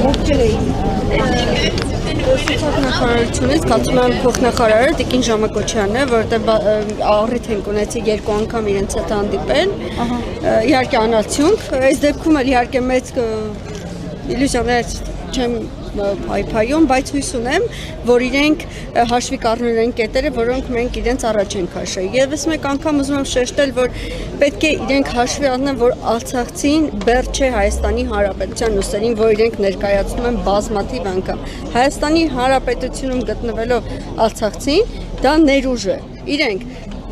ովքեր էին Նախարարությունից կարծում եմ փոխնախարարը Տիկին Ժամակոչյանն է, որտեղ առիթ ենք ունեցի երկու անգամ իրենց հետ հանդիպել։ Իհարկե անարդյունք, այս դեպքում էլ իհարկե մեծ իլյուզիաներ չեմ փայփայում, բայց հույս ունեմ, որ իրենք հաշվի կառնեն այն կետերը, որոնք մենք իրենց առաջ ենք հաշվել։ Եվս մեկ անգամ ուզում եմ շեշտել, որ պետք է իրենք հաշվի առնեն, որ Արցախցին բեռ չէ Հայաստանի Հանրապետության ուսերին, որ իրենք ներկայացնում են բազմաթիվ անգամ։ Հայաստանի Հանրապետությունում գտնվելով Արցախցին, դա ներուժ է։ Իրենք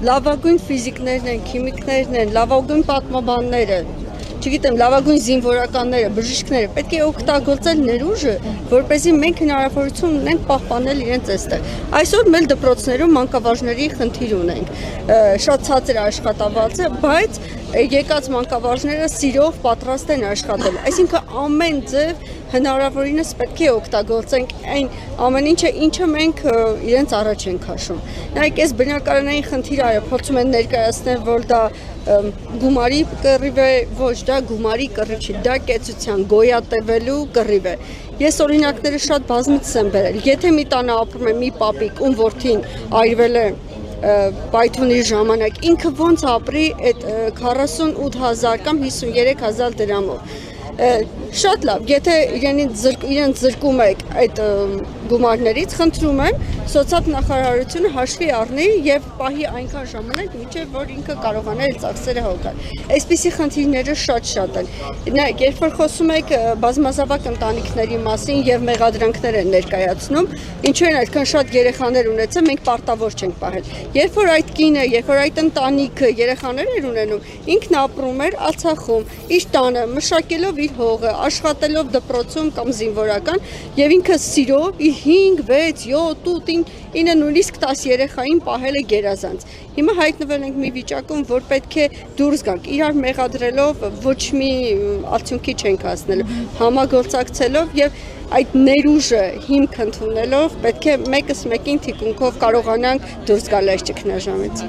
լավագույն ֆիզիկներն են, քիմիկներն են, լավագույն պատմաբանները, չգիտեմ, լավագույն զինվորականները, բժիշկները պետք է օգտագործել ներուժը, որպեսզի մենք հնարավորություն ունենք պահպանել իրենց այստեղ։ Այսօր մեր դպրոցներում մանկավարժների խնդիր ունենք, շատ ցածր աշխատավարձ է, բայց եկած մանկավարժները սիրով պատրաստ են աշխատել։ Այսինքն ամեն ձև հնարավորինս պետք է օգտագործենք այն ամեն ինչը, ինչը մենք իրենց առաջ ենք հաշվում։ Նայեք, այս բնակարանային խնդիրը փորձում են ներկայացնել, որ դա գումարի կռիվ է, ոչ, դա գումարի կռիվ չի, դա կեցության, գոյատևելու կռիվ է։ Ես օրինակները շատ բազմից եմ բերել։ Եթե մի տանը ապրում է մի պապիկ, ում որդին այրվել է պայթունի ժամանակ, ինքը ոնց ապրի այդ 48,000 կամ 53,000 դրամով։ Շատ լավ, եթե իրենց զրկում եք այդ գումարներից, խնդրում եմ սոցիալ-նախարարությունը հաշվի առնի եւ պահի այնքան ժամանակ, մինչեւ որ ինքը կարողանա այդ ծախսերը հոգալ։ Այսպիսի խնդիրները շատ են։ Նայեք, երբ որ խոսում եք բազմազավակ ընտանիքների մասին եւ մեղադրանքներ են ներկայացնում, ինչու են այդքան շատ երեխաներ ունեցել, մենք պարտավոր չենք պահել։ Երբ որ այդ կինը, երբ որ այդ ընտանիքը երեխաներ էր ունենում, ինքն ապրում էր Արցախում, իր տանը, մշակելով իր հողը, աշխատելով դպրոցում կամ զինվորական եւ ինքը սիրով իր 5, 6, 7, 8, 9, նույնիսկ 10 երեխային պահել է գերազանց։ Հիմա հայտնվել ենք մի վիճակում, որ պետք է դուրս գանք, իրար մեղադրելով ոչ մի արդյունքի չենք հասնել, համագործակցելով եւ այդ ներուժը հիմք ընդունելով պետք է մեկս մեկին թիկունքով կարողանանք դուրս գալ այս ճգնաժամից։